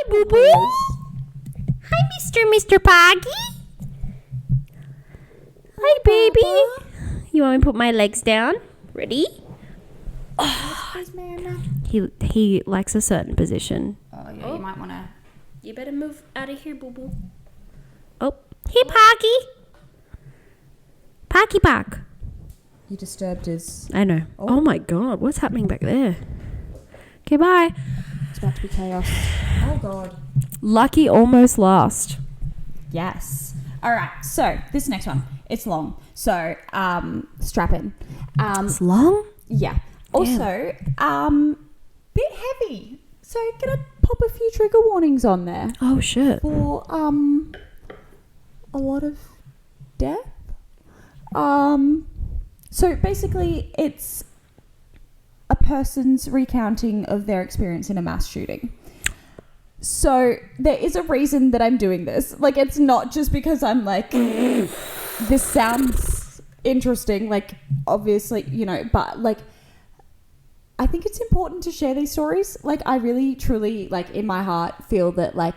Boo Boo. Hi, Mr. Poggy. Hi, baby. You want me to put my legs down? Ready? He likes a certain position. Oh, yeah, you might want to... You better move out of here, Boo Boo. Oh, hey, Poggy. Poggy Pog. You disturbed his... I know. Oh, my God. What's happening back there? Okay, bye. It's about to be chaos. Oh, God. Lucky almost last. Yes. All right. So, this next one. It's long. So, strap in. It's long? Yeah. Also, bit heavy. So, gonna pop a few trigger warnings on there. Oh, shit. For, a lot of death. So basically it's a person's recounting of their experience in a mass shooting. So there is a reason that I'm doing this. Like, it's not just because I'm like, this sounds interesting, like, obviously, you know, but like, I think it's important to share these stories. Like, I really, truly, like, in my heart feel that, like,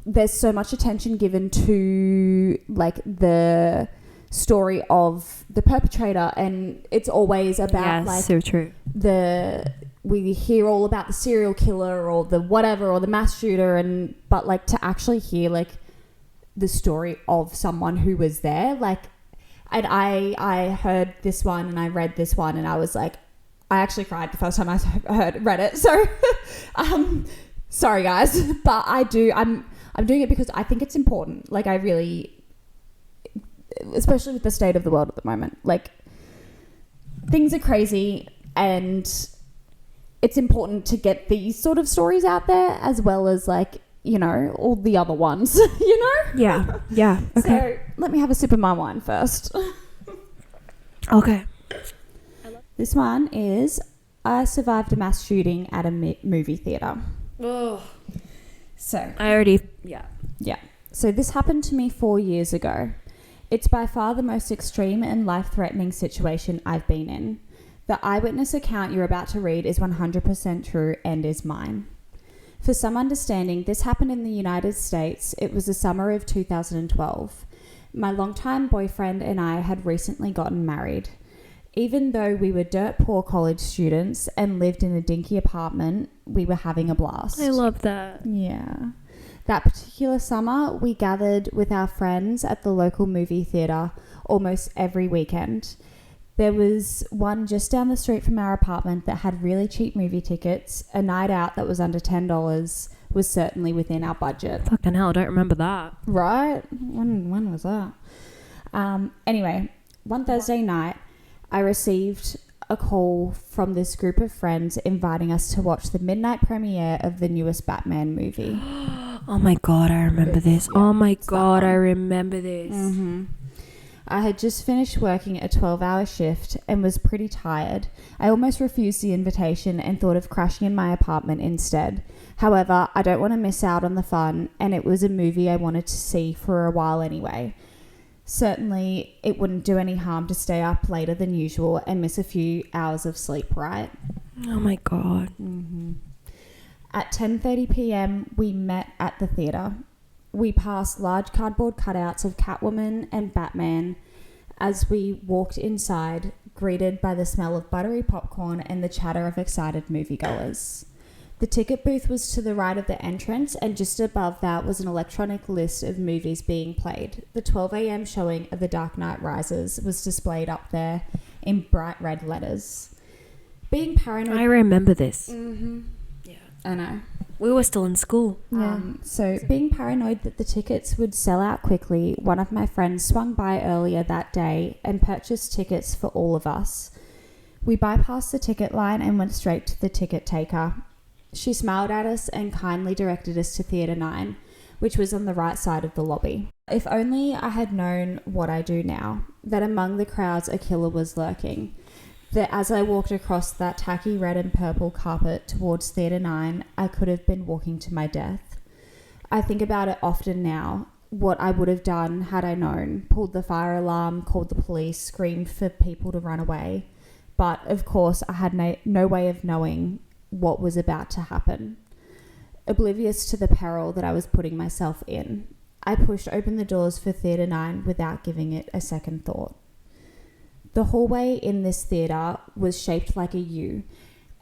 there's so much attention given to, like, the story of the perpetrator, and it's always about like so true. We hear all about the serial killer or the whatever or the mass shooter, but like to actually hear like the story of someone who was there, like, and I heard this one and I read this one and I was like, I actually cried the first time I read it. So sorry guys, but I'm doing it because I think it's important. Like, I really, especially with the state of the world at the moment, like, things are crazy and it's important to get these sort of stories out there as well as, like, you know, all the other ones, you know? Yeah. Okay. So let me have a sip of my wine first. Okay. This one is, I survived a mass shooting at a movie theatre. Oh. So. Yeah. So this happened to me 4 years ago. It's by far the most extreme and life-threatening situation I've been in. The eyewitness account you're about to read is 100% true and is mine. For some understanding, this happened in the United States. It was the summer of 2012. My longtime boyfriend and I had recently gotten married. Even though we were dirt poor college students and lived in a dinky apartment, we were having a blast. I love that. Yeah. That particular summer, we gathered with our friends at the local movie theatre almost every weekend. There was one just down the street from our apartment that had really cheap movie tickets. A night out that was under $10 was certainly within our budget. Fucking hell, I don't remember that. Right? When was that? Anyway, one Thursday night, I received a call from this group of friends inviting us to watch the midnight premiere of the newest Batman movie. Oh my God, I remember this. Yeah, oh my God, I remember this. Mm-hmm. I had just finished working a 12-hour shift and was pretty tired. I almost refused the invitation and thought of crashing in my apartment instead. However, I don't want to miss out on the fun, and it was a movie I wanted to see for a while anyway. Certainly, it wouldn't do any harm to stay up later than usual and miss a few hours of sleep, right? Oh my God. Mm-hmm. At 10:30 p.m, we met at the theatre. We passed large cardboard cutouts of Catwoman and Batman as we walked inside, greeted by the smell of buttery popcorn and the chatter of excited moviegoers. The ticket booth was to the right of the entrance, and just above that was an electronic list of movies being played. The 12 a.m. showing of The Dark Knight Rises was displayed up there in bright red letters. Being paranoid... I remember this. Mm-hmm. Yeah, I know. We were still in school. Yeah. So being paranoid that the tickets would sell out quickly, one of my friends swung by earlier that day and purchased tickets for all of us. We bypassed the ticket line and went straight to the ticket taker. She smiled at us and kindly directed us to Theatre 9, which was on the right side of the lobby. If only I had known what I do now, that among the crowds a killer was lurking. That as I walked across that tacky red and purple carpet towards Theatre 9, I could have been walking to my death. I think about it often now, what I would have done had I known, pulled the fire alarm, called the police, screamed for people to run away. But, of course, I had no way of knowing what was about to happen. oblivious to the peril that I was putting myself in. I pushed open the doors for Theatre 9 without giving it a second thought. The hallway in this theatre was shaped like a U,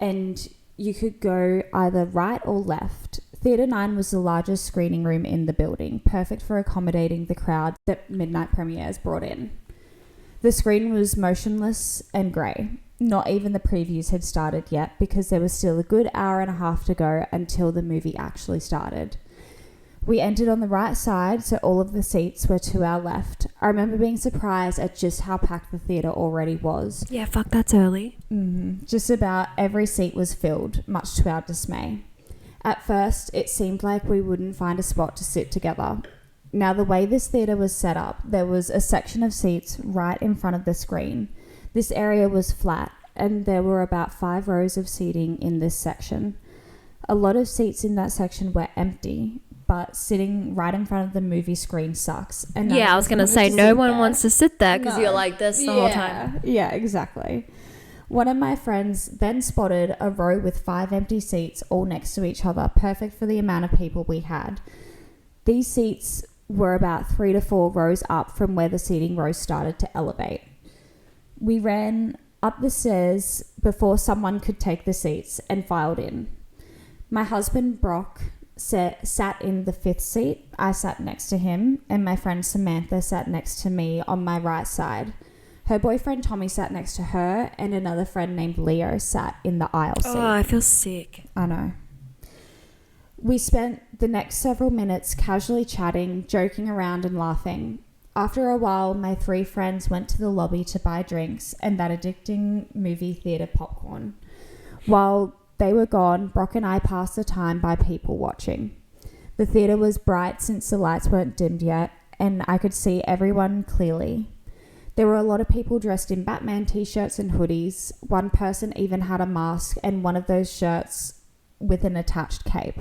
and you could go either right or left. Theatre 9 was the largest screening room in the building, perfect for accommodating the crowd that midnight premieres brought in. The screen was motionless and grey. Not even the previews had started yet, because there was still a good hour and a half to go until the movie actually started. We entered on the right side, so all of the seats were to our left. I remember being surprised at just how packed the theatre already was. Yeah, fuck, that's early. Just about every seat was filled, much to our dismay. At first, it seemed like we wouldn't find a spot to sit together. Now, the way this theatre was set up, there was a section of seats right in front of the screen. This area was flat, and there were about 5 rows of seating in this section. A lot of seats in that section were empty, but sitting right in front of the movie screen sucks. And yeah, I was going to say, no one wants to sit there because you're like this the whole time. Yeah, exactly. One of my friends then spotted a row with 5 empty seats all next to each other, perfect for the amount of people we had. These seats were about 3 to 4 rows up from where the seating rows started to elevate. We ran up the stairs before someone could take the seats and filed in. My husband, Brock, sat in the 5th seat. I sat next to him, and my friend Samantha sat next to me on my right side. Her boyfriend Tommy sat next to her, and another friend named Leo sat in the aisle seat. Oh, I feel sick. I know. We spent the next several minutes casually chatting, joking around and laughing. After a while, my 3 friends went to the lobby to buy drinks and that addicting movie theatre popcorn. While they were gone, Brock and I passed the time by people watching. The theatre was bright since the lights weren't dimmed yet, and I could see everyone clearly. There were a lot of people dressed in Batman t-shirts and hoodies. One person even had a mask and one of those shirts with an attached cape.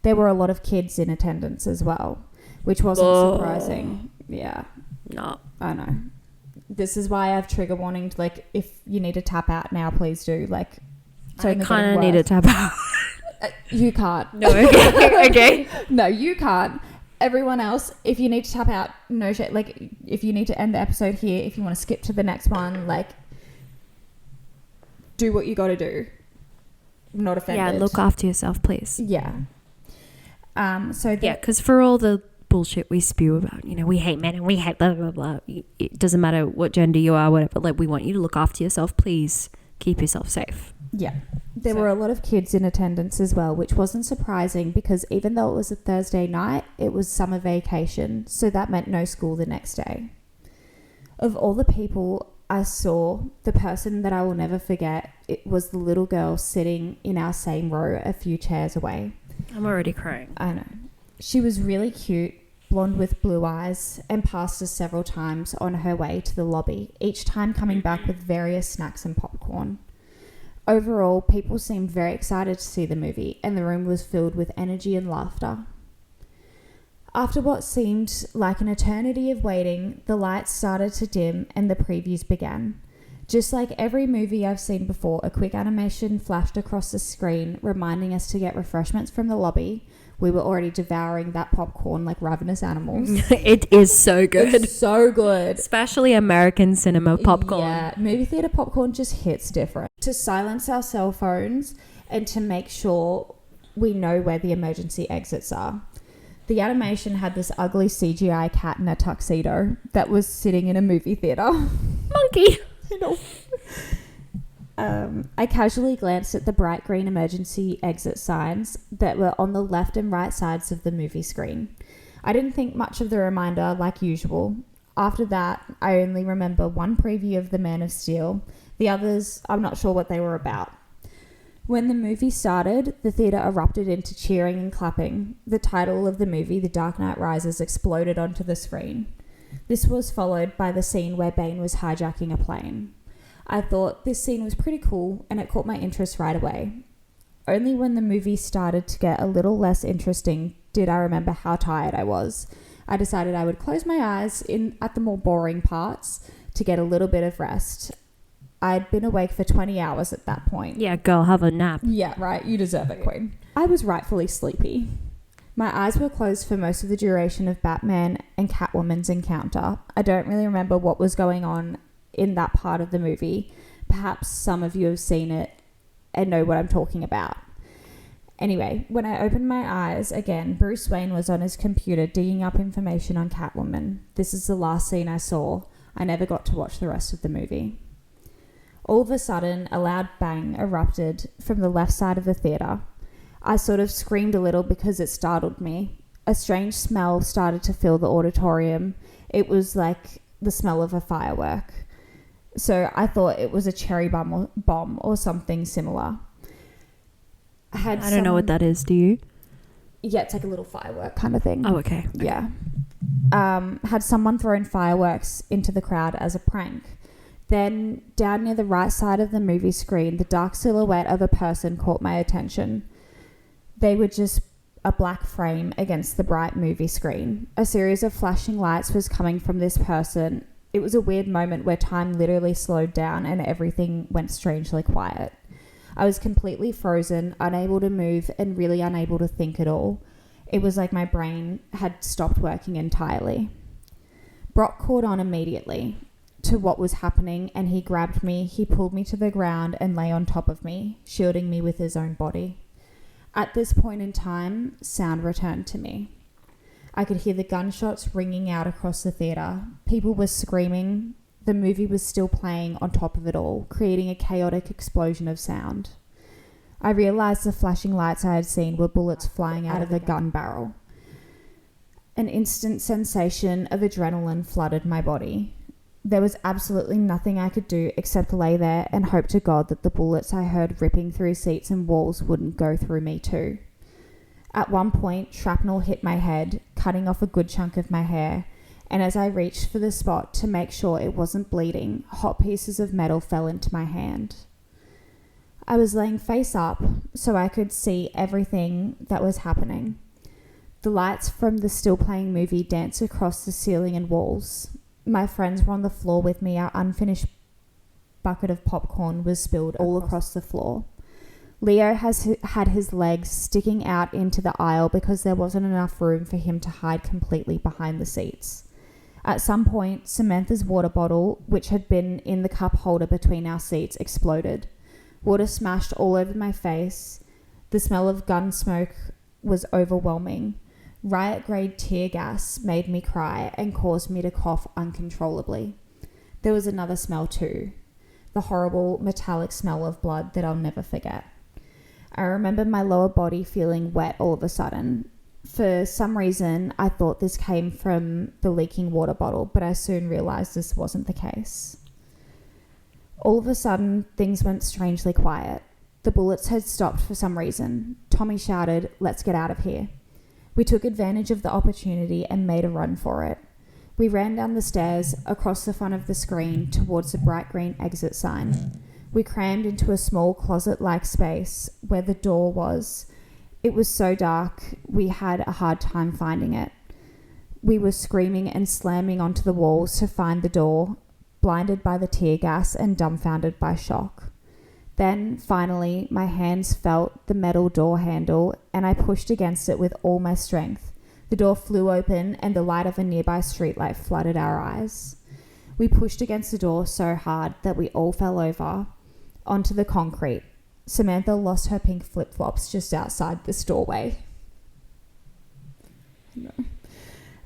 There were a lot of kids in attendance as well, which wasn't surprising. Yeah. No. I know. This is why I have trigger warning. Like, if you need to tap out now, please do. Like, I kind of need to tap out. You can't. No, okay. Okay. No, you can't. Everyone else, if you need to tap out, no shit. Like, if you need to end the episode here, if you want to skip to the next one, like, do what you got to do. I'm not offended. Yeah, look after yourself, please. Yeah. Because for all the bullshit we spew about, you know, we hate men and we hate blah, blah, blah. It doesn't matter what gender you are, whatever. Like, we want you to look after yourself. Please keep yourself safe. Yeah. There were a lot of kids in attendance as well, which wasn't surprising because even though it was a Thursday night, it was summer vacation. So that meant no school the next day. Of all the people I saw, the person that I will never forget, it was the little girl sitting in our same row a few chairs away. I'm already crying. I know. She was really cute, blonde with blue eyes, and passed us several times on her way to the lobby, each time coming back with various snacks and popcorn. Overall, people seemed very excited to see the movie, and the room was filled with energy and laughter. After what seemed like an eternity of waiting, the lights started to dim and the previews began. Just like every movie I've seen before, a quick animation flashed across the screen, reminding us to get refreshments from the lobby. We were already devouring that popcorn like ravenous animals. It is so good. It's so good. Especially American cinema popcorn. Yeah, movie theatre popcorn just hits different. To silence our cell phones and to make sure we know where the emergency exits are. The animation had this ugly CGI cat in a tuxedo that was sitting in a movie theatre. Monkey. I know. I casually glanced at the bright green emergency exit signs that were on the left and right sides of the movie screen. I didn't think much of the reminder like usual. After that, I only remember one preview of The Man of Steel. The others, I'm not sure what they were about. When the movie started, the theatre erupted into cheering and clapping. The title of the movie, The Dark Knight Rises, exploded onto the screen. This was followed by the scene where Bane was hijacking a plane. I thought this scene was pretty cool and it caught my interest right away. Only when the movie started to get a little less interesting did I remember how tired I was. I decided I would close my eyes at the more boring parts to get a little bit of rest. I'd been awake for 20 hours at that point. Yeah, girl, have a nap. Yeah, right. You deserve it, queen. I was rightfully sleepy. My eyes were closed for most of the duration of Batman and Catwoman's encounter. I don't really remember what was going on in that part of the movie. Perhaps some of you have seen it and know what I'm talking about. Anyway, when I opened my eyes again, Bruce Wayne was on his computer digging up information on Catwoman. This is the last scene I saw. I never got to watch the rest of the movie. All of a sudden, a loud bang erupted from the left side of the theatre. I sort of screamed a little because it startled me. A strange smell started to fill the auditorium. It was like the smell of a firework. So I thought it was a cherry bomb or something similar. I don't know what that is, do you? Yeah, it's like a little firework kind of thing. Oh, okay. Yeah. Had someone thrown fireworks into the crowd as a prank. Then, down near the right side of the movie screen, the dark silhouette of a person caught my attention. They were just a black frame against the bright movie screen. A series of flashing lights was coming from this person. It was a weird moment where time literally slowed down and everything went strangely quiet. I was completely frozen, unable to move, and really unable to think at all. It was like my brain had stopped working entirely. Brock caught on immediately to what was happening, and he grabbed me, he pulled me to the ground and lay on top of me, shielding me with his own body. At this point in time, sound returned to me. I could hear the gunshots ringing out across the theatre. People were screaming. The movie was still playing on top of it all, creating a chaotic explosion of sound. I realised the flashing lights I had seen were bullets flying out of a gun barrel. An instant sensation of adrenaline flooded my body. There was absolutely nothing I could do except lay there and hope to God that the bullets I heard ripping through seats and walls wouldn't go through me too. At one point, shrapnel hit my head, cutting off a good chunk of my hair, and as I reached for the spot to make sure it wasn't bleeding, hot pieces of metal fell into my hand. I was laying face up so I could see everything that was happening. The lights from the still playing movie danced across the ceiling and walls. My friends were on the floor with me. Our unfinished bucket of popcorn was spilled all across the floor. Leo had his legs sticking out into the aisle because there wasn't enough room for him to hide completely behind the seats. At some point, Samantha's water bottle, which had been in the cup holder between our seats, exploded. Water smashed all over my face. The smell of gun smoke was overwhelming. Riot-grade tear gas made me cry and caused me to cough uncontrollably. There was another smell too, the horrible metallic smell of blood that I'll never forget. I remember my lower body feeling wet all of a sudden. For some reason, I thought this came from the leaking water bottle, but I soon realised this wasn't the case. All of a sudden, things went strangely quiet. The bullets had stopped for some reason. Tommy shouted, "Let's get out of here." We took advantage of the opportunity and made a run for it. We ran down the stairs, across the front of the screen, towards the bright green exit sign. We crammed into a small closet-like space where the door was. It was so dark, we had a hard time finding it. We were screaming and slamming onto the walls to find the door, blinded by the tear gas and dumbfounded by shock. Then, finally, my hands felt the metal door handle and I pushed against it with all my strength. The door flew open and the light of a nearby streetlight flooded our eyes. We pushed against the door so hard that we all fell over onto the concrete. Samantha lost her pink flip-flops just outside this doorway.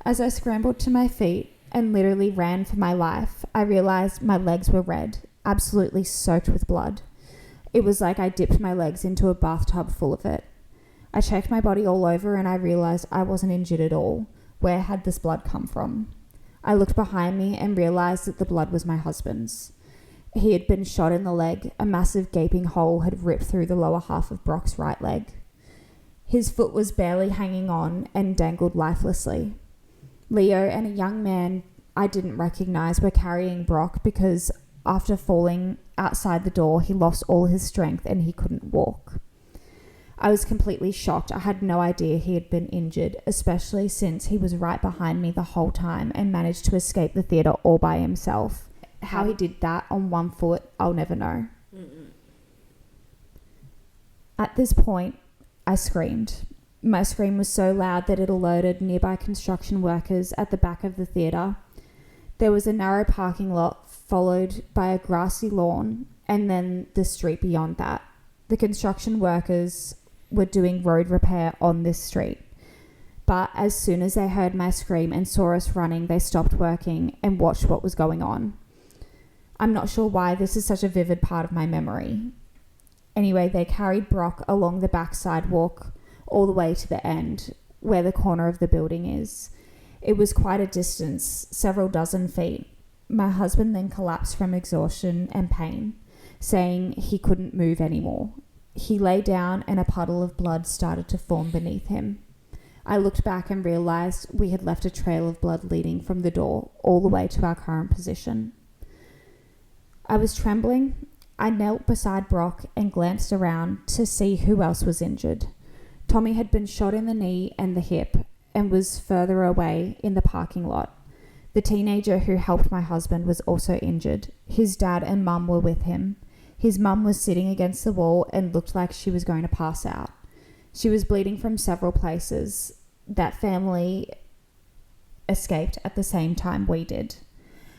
As I scrambled to my feet and literally ran for my life, I realized my legs were red, absolutely soaked with blood. It was like I dipped my legs into a bathtub full of it. I checked my body all over and I realized I wasn't injured at all. Where had this blood come from? I looked behind me and realized that the blood was my husband's. He had been shot in the leg. A massive gaping hole had ripped through the lower half of Brock's right leg. His foot was barely hanging on and dangled lifelessly. Leo and a young man I didn't recognize were carrying Brock because after falling outside the door, he lost all his strength and he couldn't walk. I was completely shocked. I had no idea he had been injured, especially since he was right behind me the whole time and managed to escape the theatre all by himself. how he did that on one foot, I'll never know. At this point, I screamed. My scream was so loud that it alerted nearby construction workers at the back of the theatre. There was a narrow parking lot followed by a grassy lawn and then the street beyond that. The construction workers were doing road repair on this street. But as soon as they heard my scream and saw us running, they stopped working and watched what was going on. I'm not sure why this is such a vivid part of my memory. Anyway, they carried Brock along the back sidewalk all the way to the end, where the corner of the building is. It was quite a distance, several dozen feet. My husband then collapsed from exhaustion and pain, saying he couldn't move anymore. He lay down and a puddle of blood started to form beneath him. I looked back and realised we had left a trail of blood leading from the door all the way to our current position. I was trembling. I knelt beside Brock and glanced around to see who else was injured. Tommy had been shot in the knee and the hip and was further away in the parking lot. The teenager who helped my husband was also injured. His dad and mum were with him. His mum was sitting against the wall and looked like she was going to pass out. She was bleeding from several places. That family escaped at the same time we did.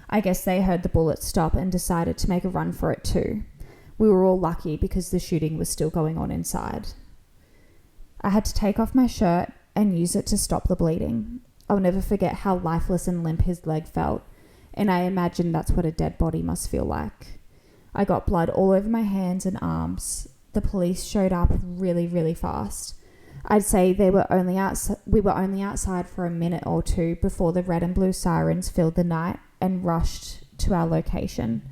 I guess they heard the bullet stop and decided to make a run for it too. We were all lucky because the shooting was still going on inside. I had to take off my shirt and use it to stop the bleeding. I'll never forget how lifeless and limp his leg felt, and I imagine that's what a dead body must feel like. I got blood all over my hands and arms. The police showed up really, really fast. I'd say we were only outside for a minute or two before the red and blue sirens filled the night and rushed to our location.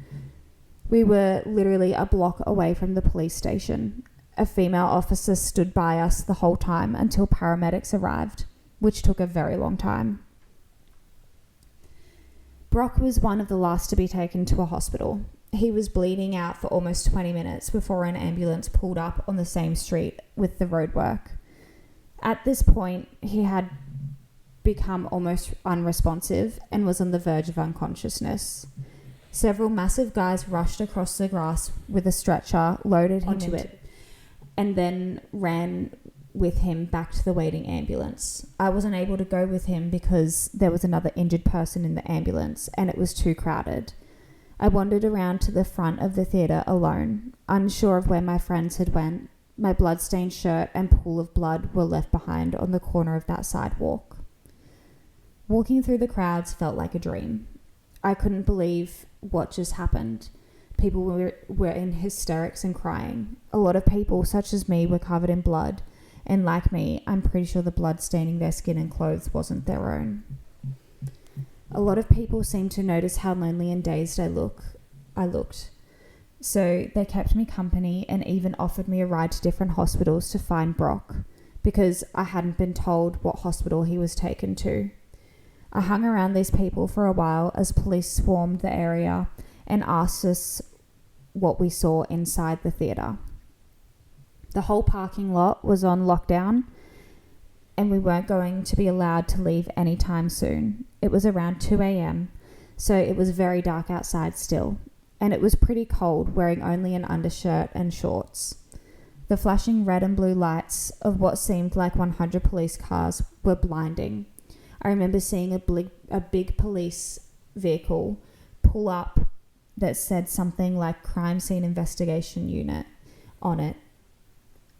We were literally a block away from the police station. A female officer stood by us the whole time until paramedics arrived, which took a very long time. Brock was one of the last to be taken to a hospital. He was bleeding out for almost 20 minutes before an ambulance pulled up on the same street with the roadwork. At this point, he had become almost unresponsive and was on the verge of unconsciousness. Several massive guys rushed across the grass with a stretcher, loaded him into it, and then ran with him back to the waiting ambulance. I wasn't able to go with him because there was another injured person in the ambulance and it was too crowded. I wandered around to the front of the theatre alone, unsure of where my friends had went. My blood-stained shirt and pool of blood were left behind on the corner of that sidewalk. Walking through the crowds felt like a dream. I couldn't believe what just happened. People were in hysterics and crying. A lot of people, such as me, were covered in blood. And like me, I'm pretty sure the blood staining their skin and clothes wasn't their own. A lot of people seemed to notice how lonely and dazed I looked. So they kept me company and even offered me a ride to different hospitals to find Brock, because I hadn't been told what hospital he was taken to. I hung around these people for a while as police swarmed the area and asked us what we saw inside the theatre. The whole parking lot was on lockdown and we weren't going to be allowed to leave anytime soon. It was around 2 a.m, so it was very dark outside still, and it was pretty cold, wearing only an undershirt and shorts. The flashing red and blue lights of what seemed like 100 police cars were blinding. I remember seeing a big police vehicle pull up that said something like Crime Scene Investigation Unit on it.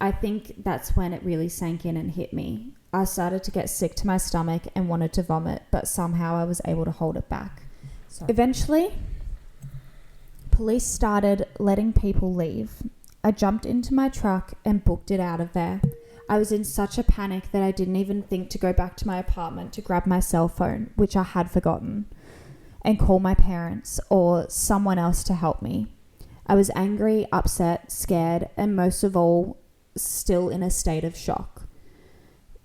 I think that's when it really sank in and hit me. I started to get sick to my stomach and wanted to vomit, but somehow I was able to hold it back. Eventually, police started letting people leave. I jumped into my truck and booked it out of there. I was in such a panic that I didn't even think to go back to my apartment to grab my cell phone, which I had forgotten, and call my parents or someone else to help me. I was angry, upset, scared, and most of all, still in a state of shock.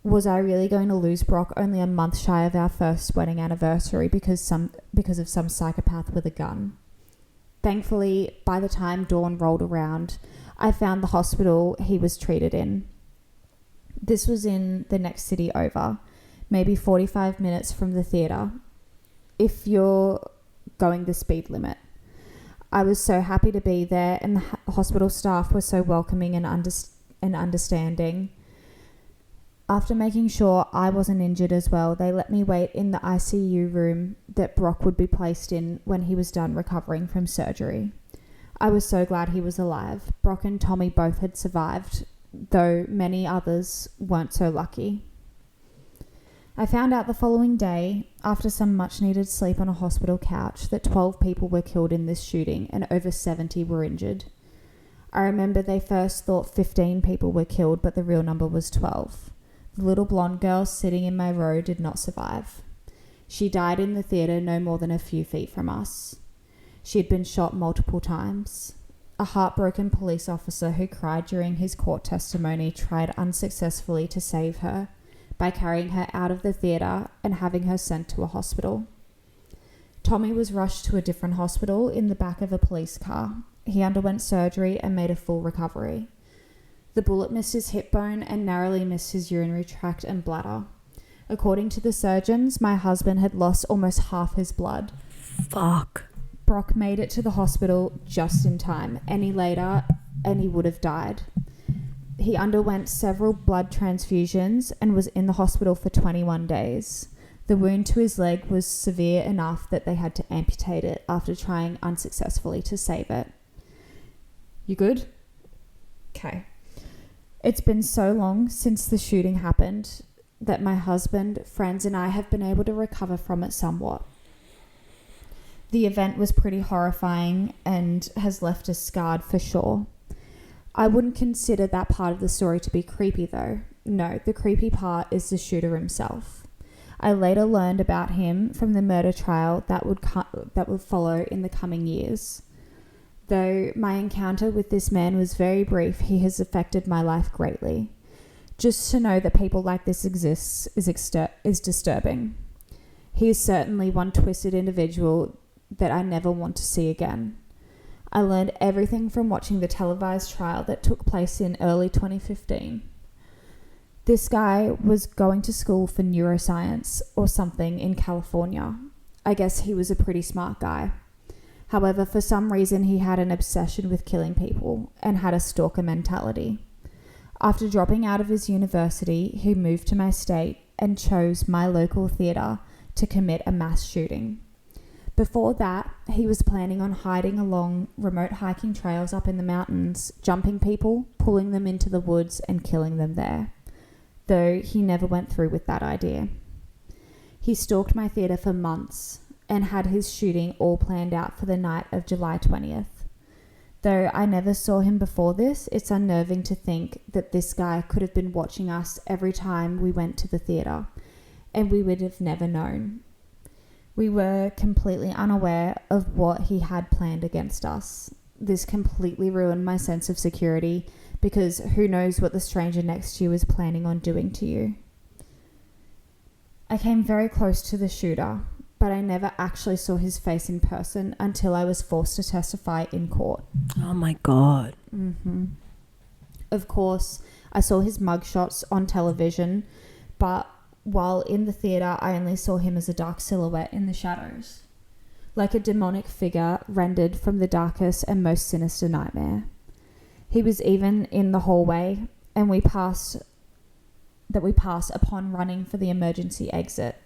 Was I really going to lose Brock only a month shy of our first wedding anniversary because of some psychopath with a gun? Thankfully, by the time dawn rolled around, I found the hospital he was treated in. This was in the next city over, maybe 45 minutes from the theatre, if you're going the speed limit. I was so happy to be there, and the hospital staff were so welcoming and understanding. After making sure I wasn't injured as well, they let me wait in the ICU room that Brock would be placed in when he was done recovering from surgery. I was so glad he was alive. Brock and Tommy both had survived, though many others weren't so lucky. I found out the following day, after some much needed sleep on a hospital couch, that 12 people were killed in this shooting and over 70 were injured. I remember they first thought 15 people were killed, but the real number was 12. The little blonde girl sitting in my row did not survive. She died in the theatre no more than a few feet from us. She had been shot multiple times. A heartbroken police officer who cried during his court testimony tried unsuccessfully to save her by carrying her out of the theatre and having her sent to a hospital. Tommy was rushed to a different hospital in the back of a police car. He underwent surgery and made a full recovery. The bullet missed his hip bone and narrowly missed his urinary tract and bladder. According to the surgeons, my husband had lost almost half his blood. Fuck. Brock made it to the hospital just in time. Any later, and he would have died. He underwent several blood transfusions and was in the hospital for 21 days. The wound to his leg was severe enough that they had to amputate it after trying unsuccessfully to save it. You good? Okay. It's been so long since the shooting happened that my husband, friends, and I have been able to recover from it somewhat. The event was pretty horrifying and has left us scarred for sure. I wouldn't consider that part of the story to be creepy though. No, the creepy part is the shooter himself. I later learned about him from the murder trial that would follow in the coming years. Though my encounter with this man was very brief, he has affected my life greatly. Just to know that people like this exists is disturbing. He is certainly one twisted individual that I never want to see again. I learned everything from watching the televised trial that took place in early 2015. This guy was going to school for neuroscience or something in California. I guess he was a pretty smart guy. However, for some reason, he had an obsession with killing people and had a stalker mentality. After dropping out of his university, he moved to my state and chose my local theatre to commit a mass shooting. Before that, he was planning on hiding along remote hiking trails up in the mountains, jumping people, pulling them into the woods and killing them there, though he never went through with that idea. He stalked my theatre for months and had his shooting all planned out for the night of July 20th. Though I never saw him before this, it's unnerving to think that this guy could have been watching us every time we went to the theatre, and we would have never known. We were completely unaware of what he had planned against us. This completely ruined my sense of security because who knows what the stranger next to you is planning on doing to you. I came very close to the shooter, but I never actually saw his face in person until I was forced to testify in court. Oh my God. Mm-hmm. Of course, I saw his mugshots on television, but while in the theatre, I only saw him as a dark silhouette in the shadows, like a demonic figure rendered from the darkest and most sinister nightmare. He was even in the hallway, and we passed upon running for the emergency exit.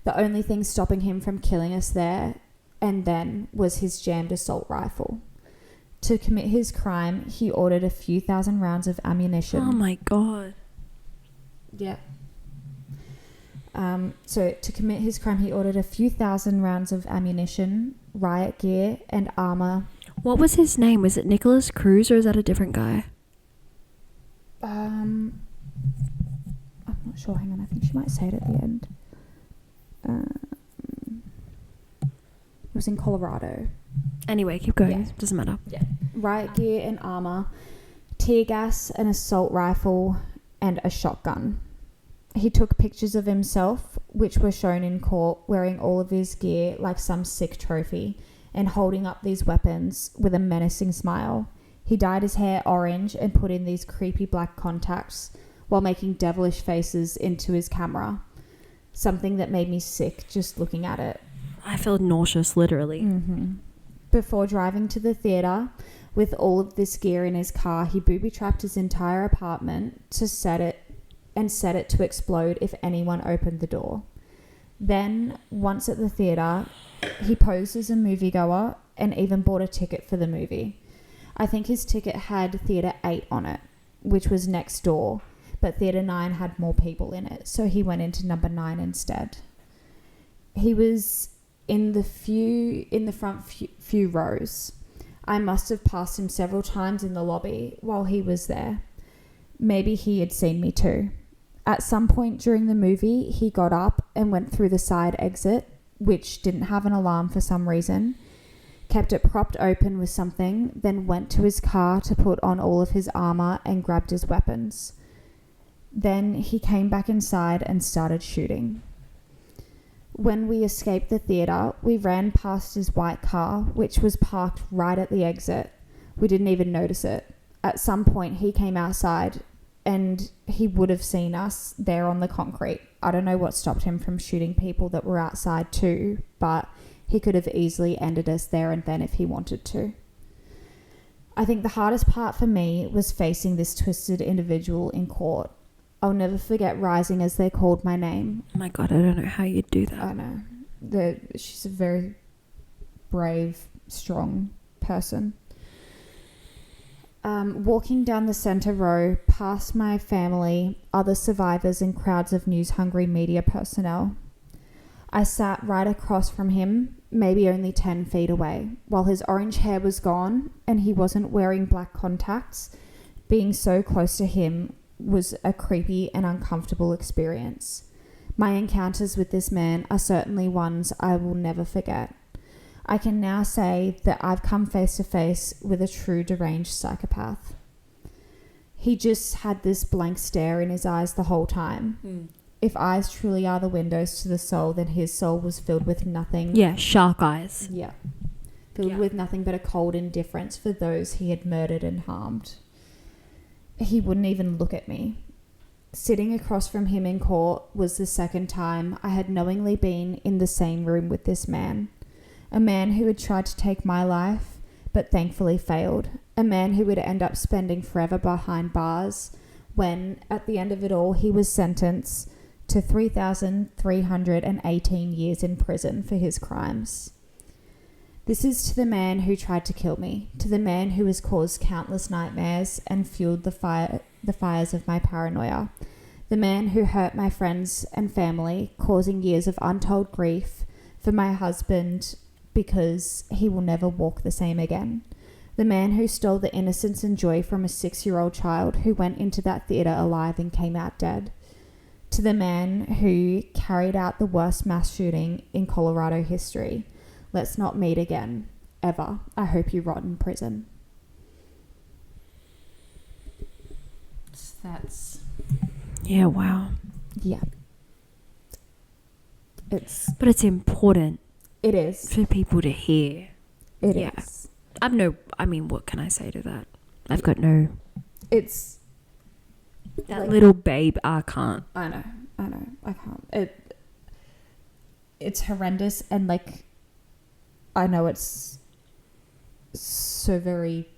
The only thing stopping him from killing us there and then was his jammed assault rifle. To commit his crime, he ordered a few thousand rounds of ammunition. Oh my God. Yeah. So to commit his crime, he ordered a few thousand rounds of ammunition, riot gear, and armor. What was his name? Was it Nicholas Cruz or is that a different guy? I'm not sure. Hang on. I think she might say it at the end. It was in Colorado. Anyway, keep going. Yeah. Doesn't matter. Yeah. Riot gear and armor, tear gas, an assault rifle, and a shotgun. He took pictures of himself, which were shown in court, wearing all of his gear like some sick trophy and holding up these weapons with a menacing smile. He dyed his hair orange and put in these creepy black contacts while making devilish faces into his camera. Something that made me sick just looking at it. I feel nauseous, literally. Mm-hmm. Before driving to the theatre with all of this gear in his car, he booby-trapped his entire apartment to set it to explode if anyone opened the door. Then, once at the theatre, he posed as a moviegoer and even bought a ticket for the movie. I think his ticket had Theatre 8 on it, which was next door, but Theatre 9 had more people in it, so he went into number 9 instead. He was in the front few rows. I must have passed him several times in the lobby while he was there. Maybe he had seen me too. At some point during the movie, he got up and went through the side exit, which didn't have an alarm for some reason, kept it propped open with something, then went to his car to put on all of his armor and grabbed his weapons. Then he came back inside and started shooting. When we escaped the theatre, we ran past his white car, which was parked right at the exit. We didn't even notice it. At some point, he came outside and he would have seen us there on the concrete. I don't know what stopped him from shooting people that were outside too, but he could have easily ended us there and then if he wanted to. I think the hardest part for me was facing this twisted individual in court. I'll never forget rising as they called my name. Oh my God, I don't know how you'd do that. I know. She's a very brave, strong person. Walking down the centre row, past my family, other survivors and crowds of news-hungry media personnel. I sat right across from him, maybe only 10 feet away. While his orange hair was gone and he wasn't wearing black contacts, being so close to him was a creepy and uncomfortable experience. My encounters with this man are certainly ones I will never forget. I can now say that I've come face to face with a true deranged psychopath. He just had this blank stare in his eyes the whole time. If eyes truly are the windows to the soul, then his soul was filled with nothing. Yeah, shark eyes. Yeah. Filled with nothing but a cold indifference for those he had murdered and harmed. He wouldn't even look at me. Sitting across from him in court was the second time I had knowingly been in the same room with this man. A man who had tried to take my life, but thankfully failed. A man who would end up spending forever behind bars when, at the end of it all, he was sentenced to 3,318 years in prison for his crimes. This is to the man who tried to kill me, to the man who has caused countless nightmares and fueled the fires of my paranoia, the man who hurt my friends and family, causing years of untold grief for my husband because he will never walk the same again, the man who stole the innocence and joy from a 6-year-old child who went into that theatre alive and came out dead, to the man who carried out the worst mass shooting in Colorado history. Let's not meet again, ever. I hope you rot in prison. That's... Yeah, wow. Yeah. But it's important. It is. For people to hear. It is. What can I say to that? I've got no... It's... That like, little babe, I can't. I know. I can't. It's horrendous and like... I know it's so very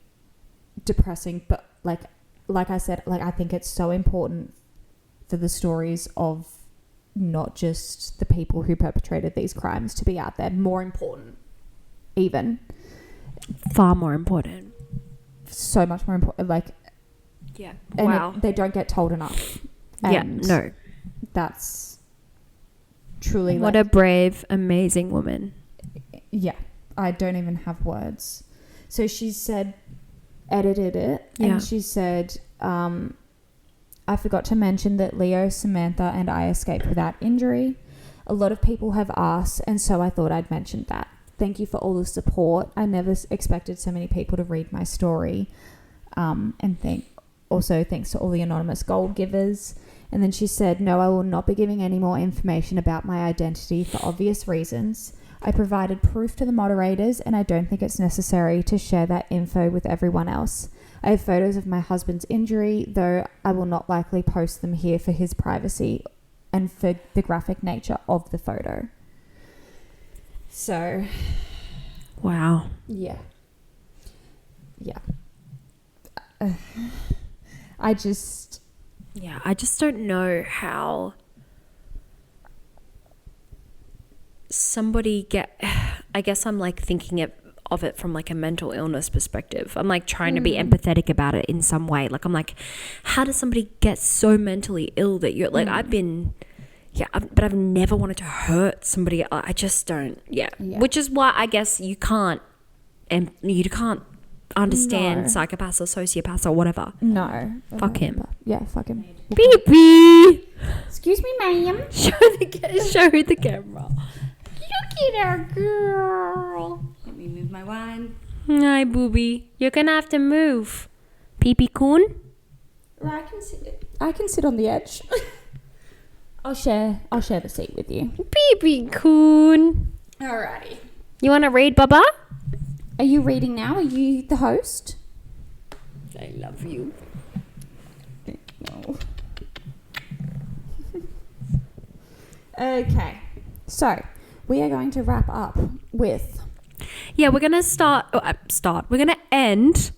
depressing, but like I said, like I think it's so important for the stories of not just the people who perpetrated these crimes to be out there. More important, even. Far more important. So much more important. Like, yeah. And wow. They don't get told enough. And no. That's truly what a brave, amazing woman. Yeah. I don't even have words. So she said, edited it, and she said, I forgot to mention that Leo, Samantha, and I escaped without injury. A lot of people have asked, and so I thought I'd mention that. Thank you for all the support. I never expected so many people to read my story. And thanks to all the anonymous gold givers. And then she said, no, I will not be giving any more information about my identity for obvious reasons. I provided proof to the moderators, and I don't think it's necessary to share that info with everyone else. I have photos of my husband's injury, though I will not likely post them here for his privacy and for the graphic nature of the photo. So, Wow. Yeah. I just don't know how somebody I guess I'm like thinking of it from like a mental illness perspective. I'm like trying to be empathetic about it in some way. Like I'm like, how does somebody get so mentally ill that you're like, but I've never wanted to hurt somebody. I just don't. Yeah. Which is why I guess you can't understand psychopaths or sociopaths or whatever. No. Fuck him. Yeah, fuck him. Beep. Excuse me, ma'am. Show the camera. Look at our girl. Let me move my wine. Hi, booby. You're gonna have to move. Pee-pee coon? Well, I can sit on the edge. I'll share the seat with you. Pee-pee coon. Alrighty. You wanna read, Baba? Are you reading now? Are you the host? I love you. No. Okay. So, we are going to wrap up with... Yeah, we're going to start. We're going to end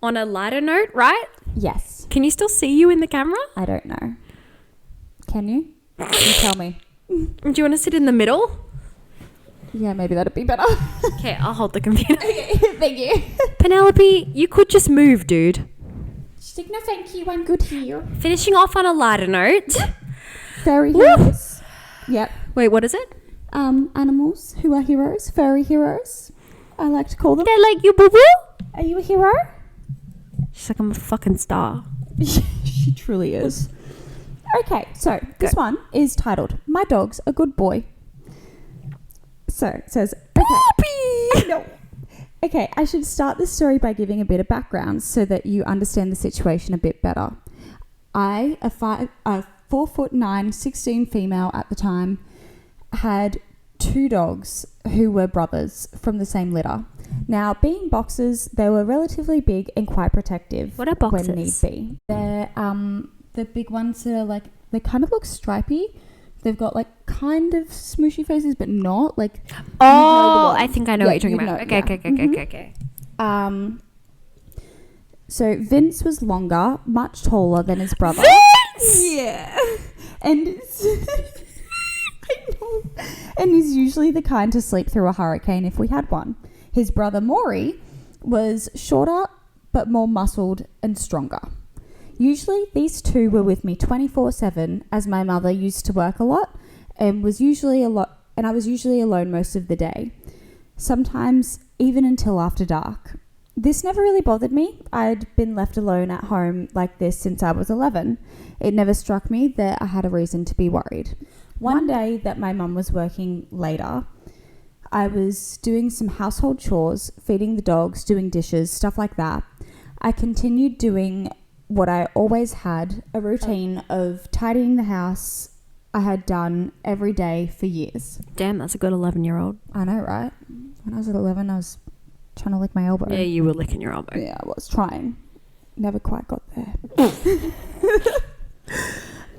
on a lighter note, right? Yes. Can you still see you in the camera? I don't know. Can you? You tell me. Do you want to sit in the middle? Yeah, maybe that'd be better. Okay, I'll hold the computer. Okay, thank you. Penelope, you could just move, dude. She's like, no thank you, I'm good here. Finishing off on a lighter note. Furry heroes. Yep. Wait, what is it? Animals who are heroes. Furry heroes, I like to call them. They're like you, boo-boo? Are you a hero? She's like, I'm a fucking star. She truly is. Okay, so this one is titled, My Dog's a Good Boy. So it says, okay. No. Okay, I should start this story by giving a bit of background so that you understand the situation a bit better. I, a 4'9", 16 female at the time, had 2 dogs who were brothers from the same litter. Now, being boxers, they were relatively big and quite protective. What are boxers? When need be. They're the big ones that are like, they kind of look stripy. They've got like kind of smooshy faces, but not like. Oh, I think I know what you're talking about. Okay. Okay. So Vince was longer, much taller than his brother. Vince! Yeah. And I know. And he's usually the kind to sleep through a hurricane if we had one. His brother Maury was shorter but more muscled and stronger. Usually these two were with me 24/7 as my mother used to work a lot and I was usually alone most of the day. Sometimes even until after dark. This never really bothered me. I'd been left alone at home like this since I was 11. It never struck me that I had a reason to be worried. One day that my mum was working later, I was doing some household chores, feeding the dogs, doing dishes, stuff like that. I continued doing what I always had, a routine of tidying the house I had done every day for years. Damn, that's a good 11-year-old. I know, right? When I was at 11, I was trying to lick my elbow. Yeah, you were licking your elbow. Yeah, I was trying. Never quite got there.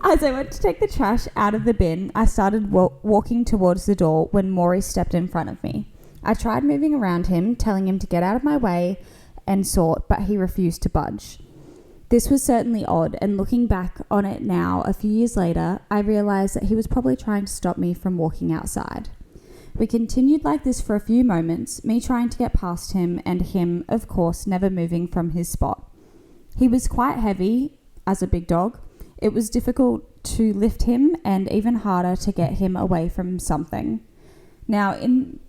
As I went to take the trash out of the bin, I started walking towards the door when Maury stepped in front of me. I tried moving around him, telling him to get out of my way and sort, but he refused to budge. This was certainly odd, and looking back on it now, a few years later, I realised that he was probably trying to stop me from walking outside. We continued like this for a few moments, me trying to get past him and him, of course, never moving from his spot. He was quite heavy as a big dog. It was difficult to lift him and even harder to get him away from something. Now, in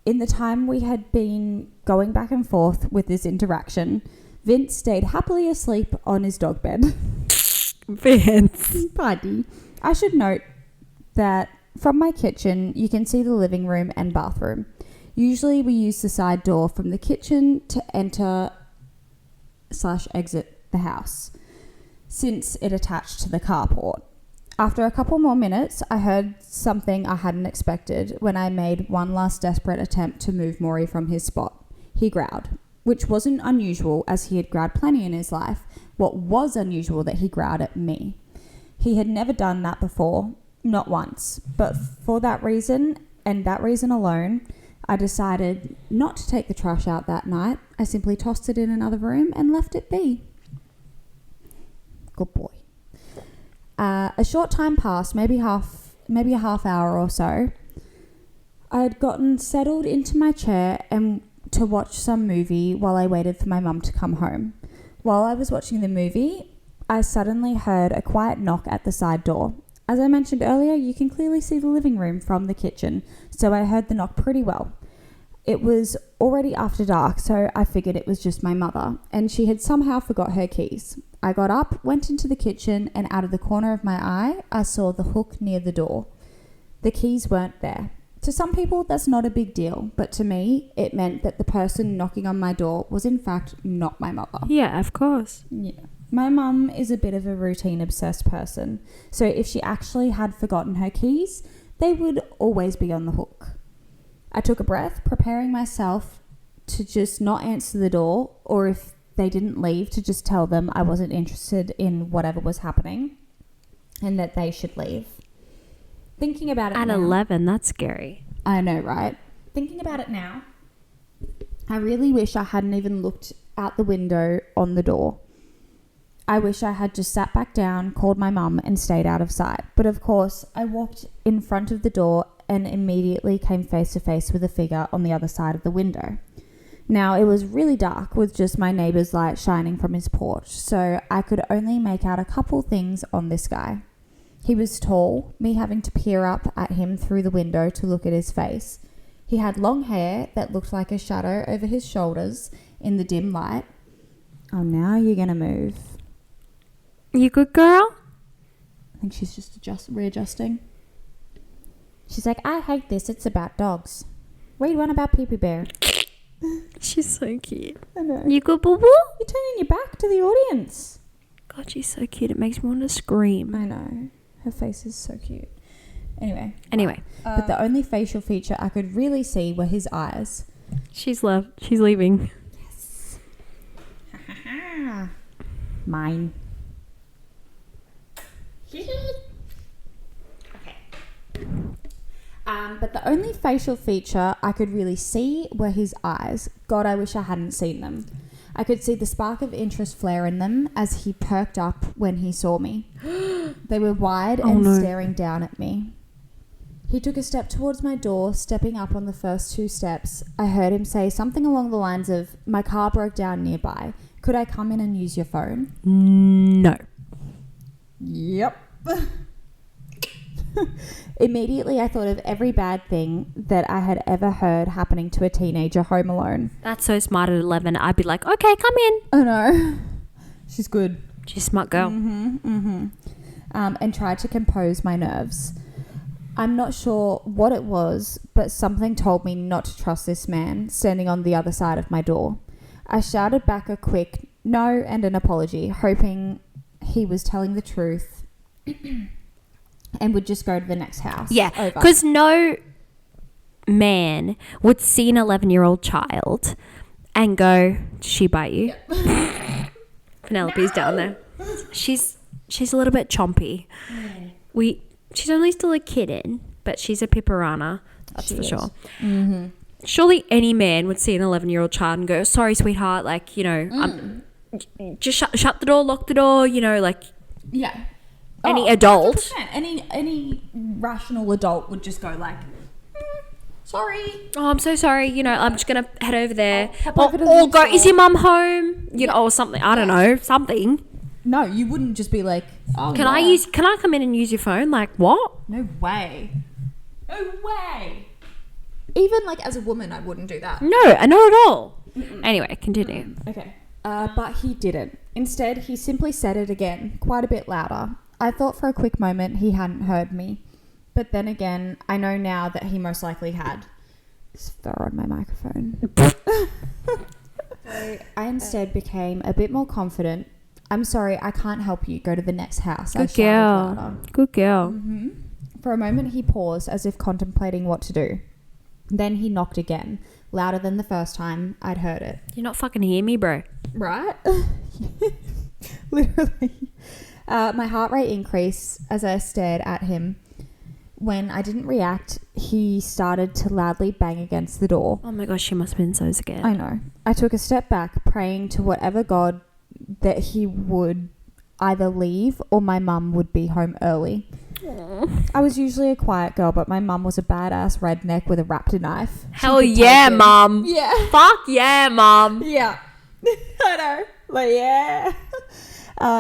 the time we had been going back and forth with this interaction, Vince stayed happily asleep on his dog bed. Vince. Buddy. I should note that from my kitchen, you can see the living room and bathroom. Usually we use the side door from the kitchen to enter/exit the house, since it attached to the carport. After a couple more minutes, I heard something I hadn't expected when I made one last desperate attempt to move Maury from his spot. He growled, which wasn't unusual as he had growled plenty in his life. What was unusual that he growled at me. He had never done that before, not once, but for that reason and that reason alone, I decided not to take the trash out that night. I simply tossed it in another room and left it be. Good boy. A short time passed, maybe a half hour or so. I had gotten settled into my chair and to watch some movie while I waited for my mum to come home. While I was watching the movie, I suddenly heard a quiet knock at the side door. As I mentioned earlier, you can clearly see the living room from the kitchen, so I heard the knock pretty well. It was already after dark, so I figured it was just my mother, and she had somehow forgot her keys. I got up, went into the kitchen, and out of the corner of my eye, I saw the hook near the door. The keys weren't there. To some people, that's not a big deal, but to me, it meant that the person knocking on my door was in fact not my mother. Yeah, of course. Yeah. My mum is a bit of a routine-obsessed person, so if she actually had forgotten her keys, they would always be on the hook. I took a breath, preparing myself to just not answer the door, or if they didn't leave, to just tell them I wasn't interested in whatever was happening and that they should leave. Thinking about it At now, 11, that's scary. I know, right? Thinking about it now, I really wish I hadn't even looked out the window on the door. I wish I had just sat back down, called my mum, and stayed out of sight. But of course, I walked in front of the door and immediately came face to face with a figure on the other side of the window. Now, it was really dark with just my neighbour's light shining from his porch, so I could only make out a couple things on this guy. He was tall, me having to peer up at him through the window to look at his face. He had long hair that looked like a shadow over his shoulders in the dim light. Oh, now you're going to move. You good girl? I think she's just readjusting. She's like, I hate this. It's about dogs. Read one about Pee Pee Bear. She's so cute. I know. You good, boo boo? You're turning your back to the audience. God, she's so cute. It makes me want to scream. I know. Her face is so cute. Anyway. But But the only facial feature I could really see were his eyes. she's left. She's leaving. Yes. Mine. Okay. But the only facial feature I could really see were his eyes. God, I wish I hadn't seen them. I could see the spark of interest flare in them as he perked up when he saw me. They were wide and staring down at me. He took a step towards my door, stepping up on the first 2 steps. I heard him say something along the lines of, my car broke down nearby. Could I come in and use your phone? No. Yep. Immediately, I thought of every bad thing that I had ever heard happening to a teenager home alone. That's so smart at 11. I'd be like, okay, come in. Oh, no. She's good. She's a smart girl. And tried to compose my nerves. I'm not sure what it was, but something told me not to trust this man standing on the other side of my door. I shouted back a quick no and an apology, hoping he was telling the truth and would just go to the next house. Yeah, because no man would see an 11-year-old child and go, did she bite you? Yep. Penelope's down there. She's a little bit chompy. She's only still a kitten, but she's a pipperana. That's for sure. Mm-hmm. Surely any man would see an 11-year-old child and go, sorry, sweetheart, like, you know, just shut the door, lock the door, you know, like. Yeah. Any adult. 100%. Any rational adult would just go like, sorry. Oh, I'm so sorry. You know, I'm just going to head over there. Or go, is your mum home? You know, or something. I don't know. Something. No, you wouldn't just be like, oh, can I come in and use your phone? Like, what? No way. No way. Even like as a woman, I wouldn't do that. No, not at all. Anyway, continue. Okay. But he didn't. Instead, he simply said it again, quite a bit louder. I thought for a quick moment he hadn't heard me. But then again, I know now that he most likely had. Just fell on my microphone. So I instead became a bit more confident. I'm sorry, I can't help you. Go to the next house. Good girl. Good girl. Mm-hmm. For a moment, he paused as if contemplating what to do. Then he knocked again, louder than the first time I'd heard it. You're not fucking hear me, bro. Right? Literally. My heart rate increased as I stared at him. when I didn't react, he started to loudly bang against the door. Oh my gosh, she must have been so scared. I know. I took a step back, praying to whatever God that he would either leave or my mum would be home early. Aww. I was usually a quiet girl, but my mum was a badass redneck with a raptor knife. Hell yeah, mum. Yeah. Fuck yeah, mum. Yeah. I know. Like, yeah.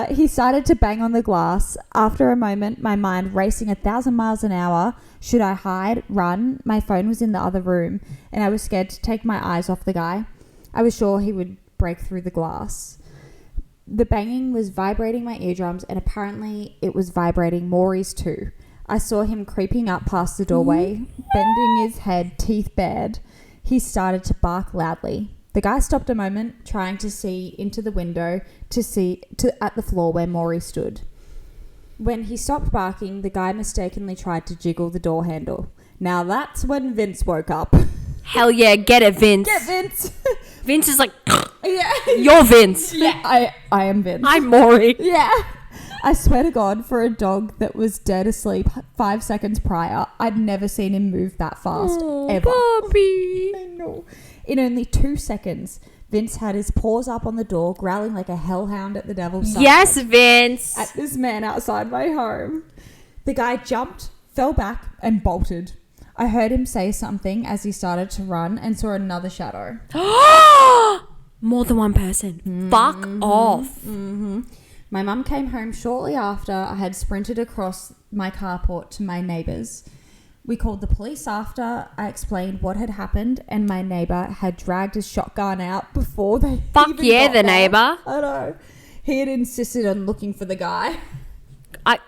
He started to bang on the glass. After a moment, my mind racing 1,000 miles an hour. Should I hide, run? My phone was in the other room, and I was scared to take my eyes off the guy. I was sure he would break through the glass. The banging was vibrating my eardrums, and apparently it was vibrating Maury's too. I saw him creeping up past the doorway, bending his head, teeth bared. He started to bark loudly. The guy stopped a moment, trying to see into the window at the floor where Maury stood. When he stopped barking, the guy mistakenly tried to jiggle the door handle. Now that's when Vince woke up. Hell yeah, get it, Vince. Get Vince. Vince is like, Yeah. you're Vince. Yeah, I am Vince. I'm Maury. Yeah. I swear to God, for a dog that was dead asleep 5 seconds prior, I'd never seen him move that fast, ever. Puppy. I know. In only 2 seconds, Vince had his paws up on the door, growling like a hellhound at the devil's son. Yes, Vince. At this man outside my home. The guy jumped, fell back, and bolted. I heard him say something as he started to run and saw another shadow. More than one person. Fuck off. Mm-hmm. My mum came home shortly after I had sprinted across my carport to my neighbour's. We called the police after I explained what had happened, and my neighbour had dragged his shotgun out before they Fuck even yeah, got the there. neighbour. I know. He had insisted on looking for the guy.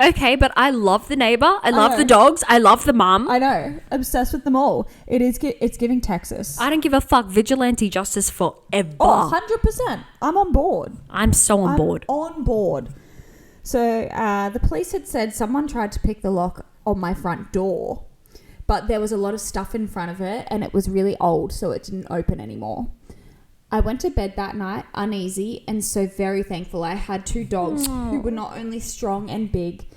Okay, but I love the neighbour. I love know. the dogs. I love the mum. I know. Obsessed with them all. It's giving Texas. I don't give a fuck. Vigilante justice forever. Oh, 100%. I'm on board. I'm so on board. On board. So the police had said someone tried to pick the lock on my front door, but there was a lot of stuff in front of it and it was really old, so it didn't open anymore. I went to bed that night uneasy and so very thankful I had 2 dogs who were not only strong and big,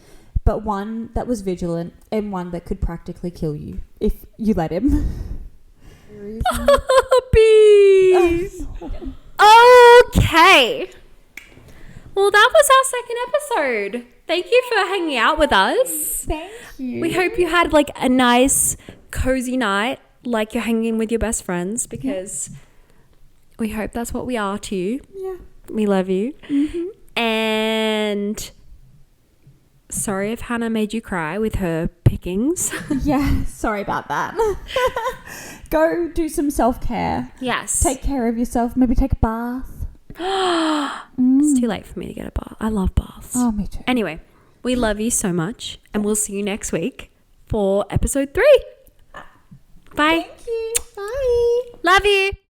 but one that was vigilant and one that could practically kill you if you let him. Puppies. Okay. Well, that was our second episode. Thank you for hanging out with us. Thank you. We hope you had like a nice, cozy night, like you're hanging with your best friends, because we hope that's what we are to you. Yeah. We love you. Mm-hmm. And sorry if Hannah made you cry with her pickings. Yeah, sorry about that. Go do some self-care. Yes. Take care of yourself. Maybe take a bath. It's too late for me to get a bath. I love baths. Oh, me too. Anyway, we love you so much, and we'll see you next week for episode 3. Bye. Thank you. Bye. Love you.